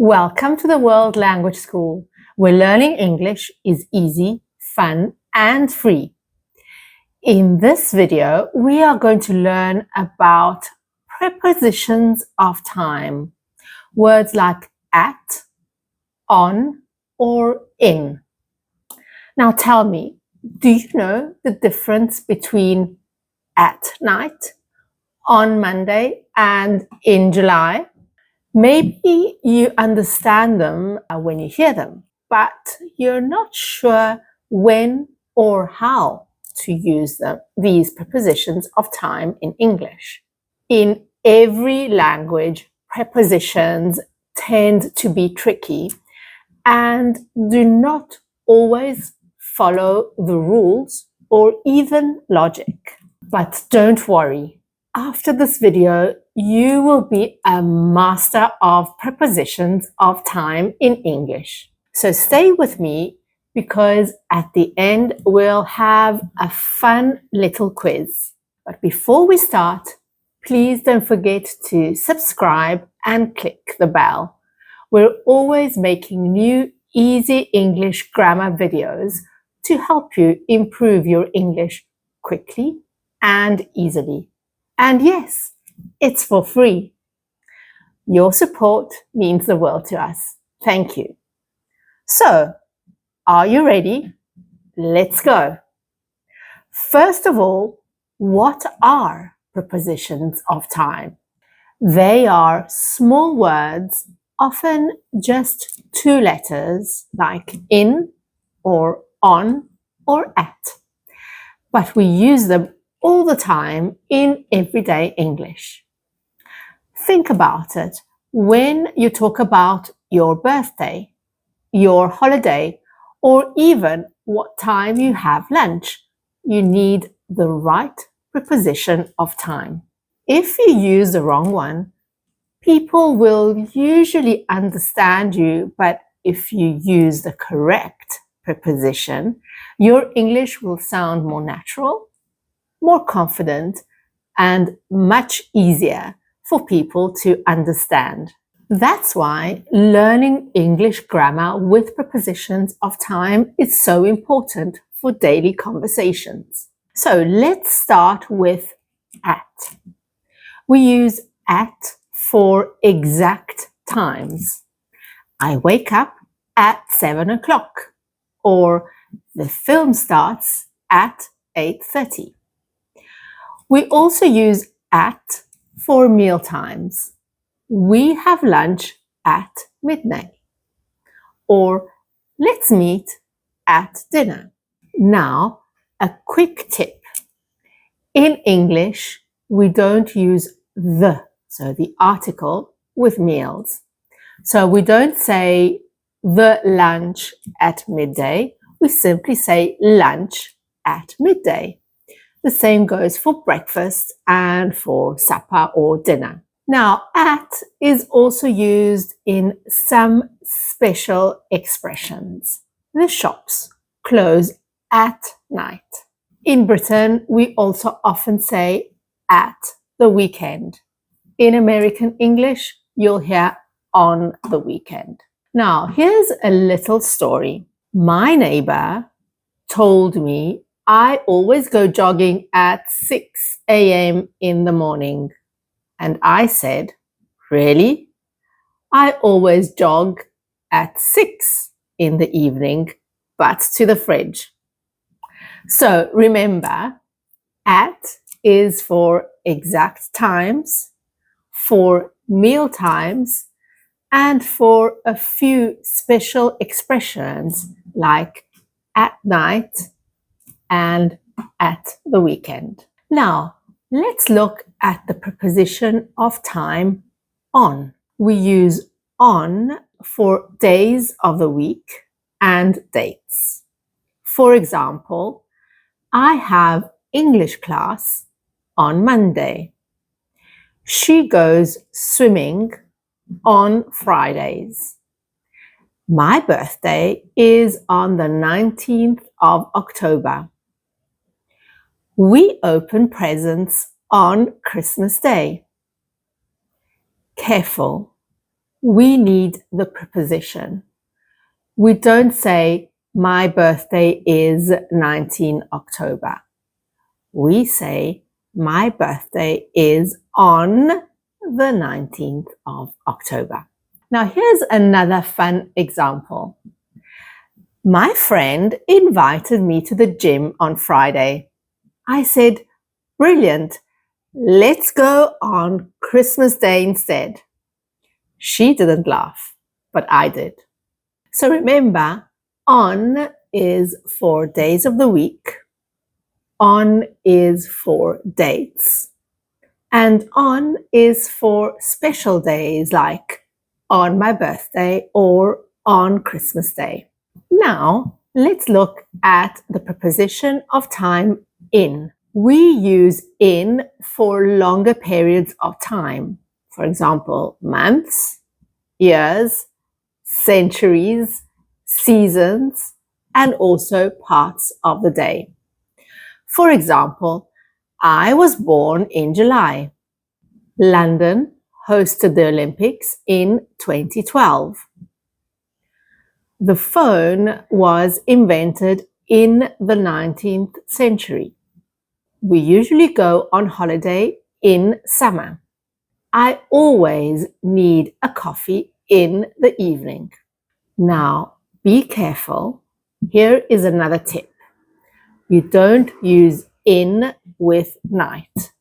Welcome to the World Language School, where learning English is easy, fun, and free. In this video, we are going to learn about prepositions of time, words like at, on, or in. Now tell me, do you know the difference between at night, on Monday, and in July? Maybe you understand them when you hear them, but you're not sure when or how to use these prepositions of time in English. In every language, prepositions tend to be tricky and do not always follow the rules or even logic. But don't worry. After this video, you will be a master of prepositions of time in English. So stay with me because at the end we'll have a fun little quiz. But before we start, please don't forget to subscribe and click the bell. We're always making new easy English grammar videos to help you improve your English quickly and easily. And yes, it's for free. Your support means the world to us. Thank you. So, are you ready? Let's go. First of all, what are prepositions of time? They are small words, often just two letters, like in or on or at. But we use them all the time in everyday English. Think about it. When you talk about your birthday, your holiday, or even what time you have lunch, you need the right preposition of time. If you use the wrong one, people will usually understand you, but if you use the correct preposition, your English will sound more natural, more confident, and much easier for people to understand. That's why learning English grammar with prepositions of time is so important for daily conversations. So let's start with at. We use at for exact times. I wake up at 7 o'clock, or the film starts at 8:30. We also use at for mealtimes. We have lunch at midnight. Or let's meet at dinner. Now, a quick tip. In English, we don't use the, so the article, with meals. So we don't say the lunch at midday. We simply say lunch at midday. The same goes for breakfast and for supper or dinner. Now, at is also used in some special expressions. The shops close at night. In Britain, we also often say at the weekend. In American English, you'll hear on the weekend. Now, here's a little story. My neighbor told me I always go jogging at 6 a.m. in the morning. And I said, really? I always jog at 6 in the evening, but to the fridge. So remember, at is for exact times, for meal times, and for a few special expressions like at night and at the weekend. Now, let's look at the preposition of time on. We use on for days of the week and dates. For example, I have English class on Monday. She goes swimming on Fridays. My birthday is on the 19th of October. We open presents on Christmas Day. Careful. we need the preposition. We don't say, my birthday is 19 October. We say, my birthday is on the 19th of October. Now, here's another fun example. My friend invited me to the gym on Friday. I said, brilliant, let's go on Christmas Day instead. She didn't laugh, but I did. So remember, on is for days of the week, on is for dates, and on is for special days like on my birthday or on Christmas Day. Now, let's look at the preposition of time in. We use in for longer periods of time. For example, months, years, centuries, seasons, and also parts of the day. For example, I was born in July. London hosted the Olympics in 2012. The phone was invented in the 19th century. We usually go on holiday in summer. I always need a coffee in the evening. Now, be careful. Here is another tip. You don't use in with night.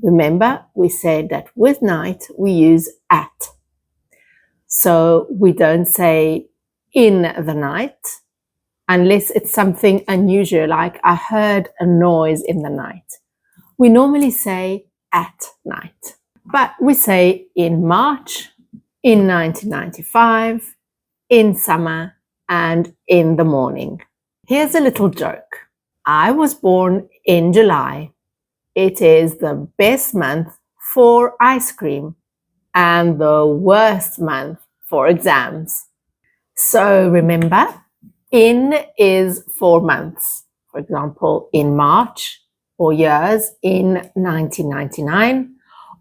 Remember, we said that with night we use at. So we don't say in the night unless it's something unusual, like I heard a noise in the night. We normally say at night. But we say in March, in 1995, in summer, and in the morning. Here's a little joke. I was born in July. It is the best month for ice cream and the worst month for exams. So remember, in is for months. For example, in March, or years in 1999,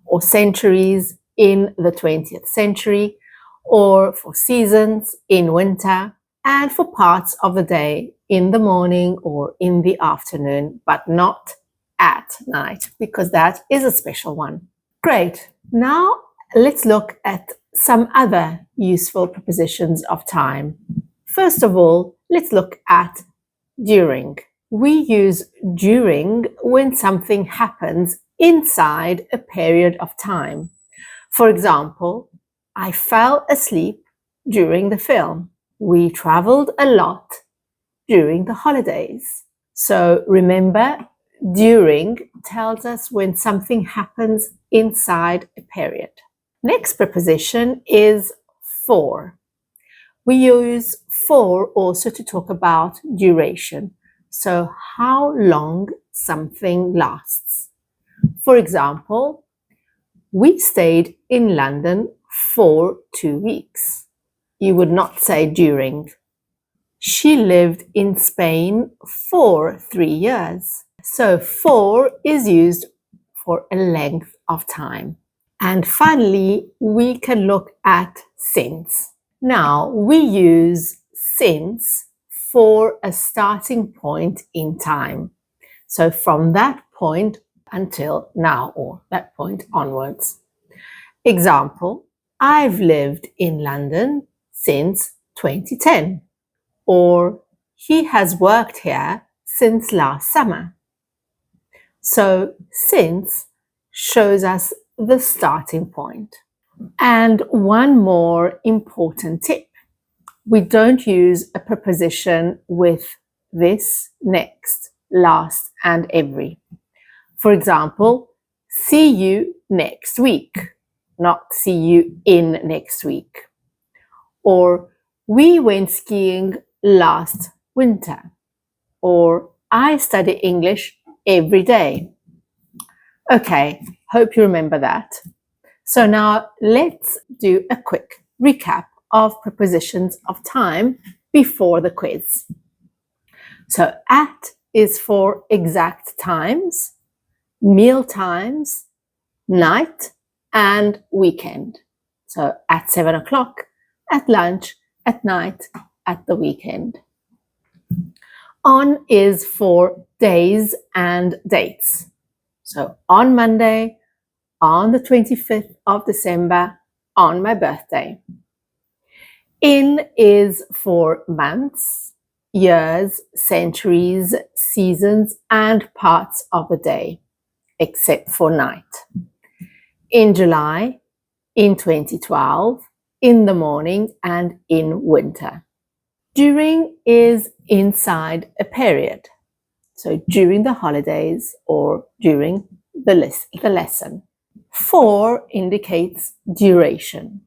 or centuries in the 20th century, or for seasons in winter, and for parts of the day in the morning or in the afternoon, but not at night, because that is a special one. Great. Now let's look at some other useful prepositions of time. First of all, let's look at during. We use during when something happens inside a period of time. For example, I fell asleep during the film. We traveled a lot during the holidays. So remember, during tells us when something happens inside a period. Next preposition is for. We use for also to talk about duration. So how long something lasts. For example, we stayed in London for 2 weeks. You would not say during. She lived in Spain for 3 years. So for is used for a length of time. And finally, we can look at since. Now, we use since for a starting point in time. So from that point until now, or that point onwards. Example, I've lived in London since 2010. Or he has worked here since last summer. So since shows us the starting point. And one more important tip. We don't use a preposition with this, next, last, and every. For example, see you next week, not see you in next week. Or we went skiing last winter. Or I study English every day. Okay, hope you remember that. So now let's do a quick recap of prepositions of time before the quiz. So at is for exact times, meal times, night, and weekend. So at 7 o'clock, at lunch, at night, at the weekend. On is for days and dates. So on Monday, on the 25th of December, on my birthday. In is for months, years, centuries, seasons, and parts of a day, except for night. In July, in 2012, in the morning, and in winter. During is inside a period. So during the holidays or during the lesson. For indicates duration,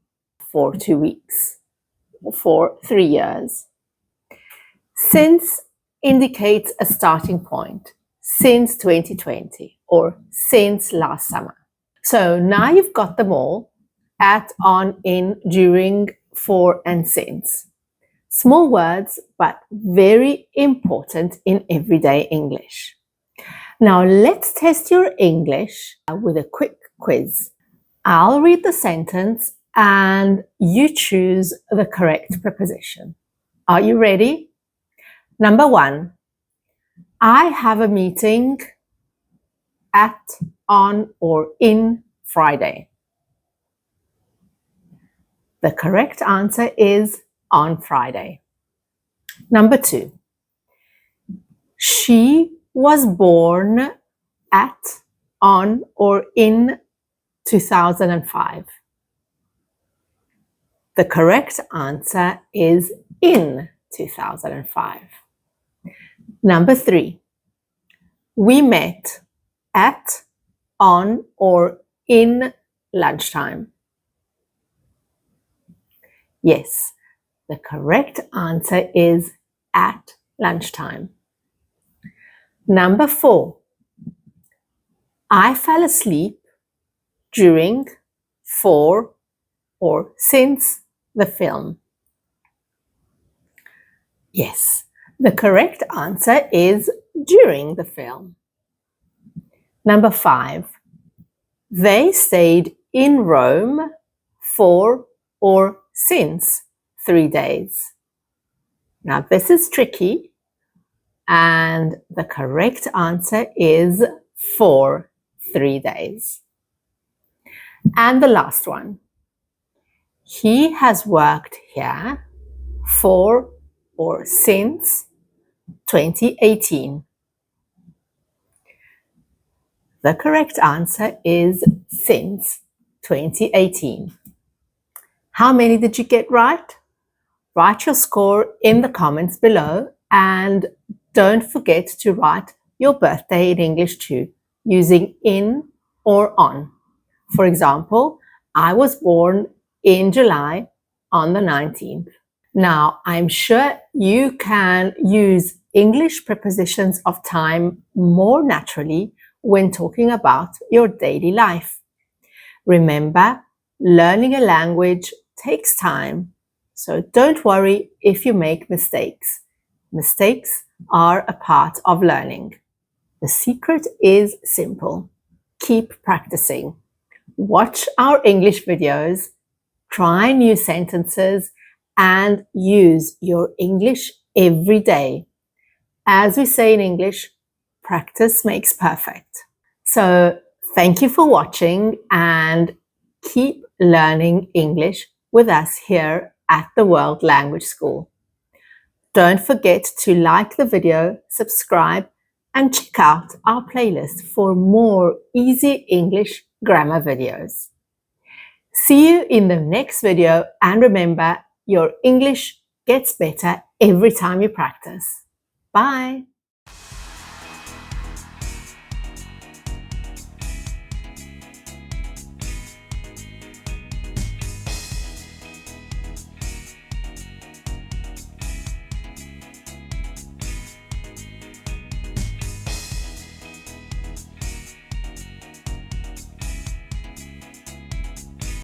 for 2 weeks, for 3 years. Since indicates a starting point, since 2020 or since last summer. So now you've got them all: at, on, in, during, for, and since. Small words, but very important in everyday English. Now let's test your English with a quick quiz. I'll read the sentence and you choose the correct preposition. Are you ready? Number 1. I have a meeting at, on, or in Friday. The correct answer is on Friday. Number 2. She was born at, on, or in 2005. The correct answer is in 2005. Number 3. We met at, on, or in lunchtime. Yes, the correct answer is at lunchtime. Number 4. I fell asleep during, for, or since the film. Yes, the correct answer is during the film. Number 5. They stayed in Rome for or since 3 days. Now this is tricky, and the correct answer is for 3 days. And the last one. He has worked here for or since 2018. The correct answer is since 2018. How many did you get right? Write your score in the comments below, and don't forget to write your birthday in English too, using in or on. For example, I was born in July on the 19th. Now, I'm sure you can use English prepositions of time more naturally when talking about your daily life. Remember, learning a language takes time, so don't worry if you make mistakes. Mistakes are a part of learning. The secret is simple. Keep practicing. Watch our English videos, try new sentences, and use your English every day. As we say in English, practice makes perfect. So thank you for watching, and keep learning English with us here at the World Language School. Don't forget to like the video, subscribe, and check out our playlist for more easy English grammar videos. See you in the next video, and remember, your English gets better every time you practice. Bye!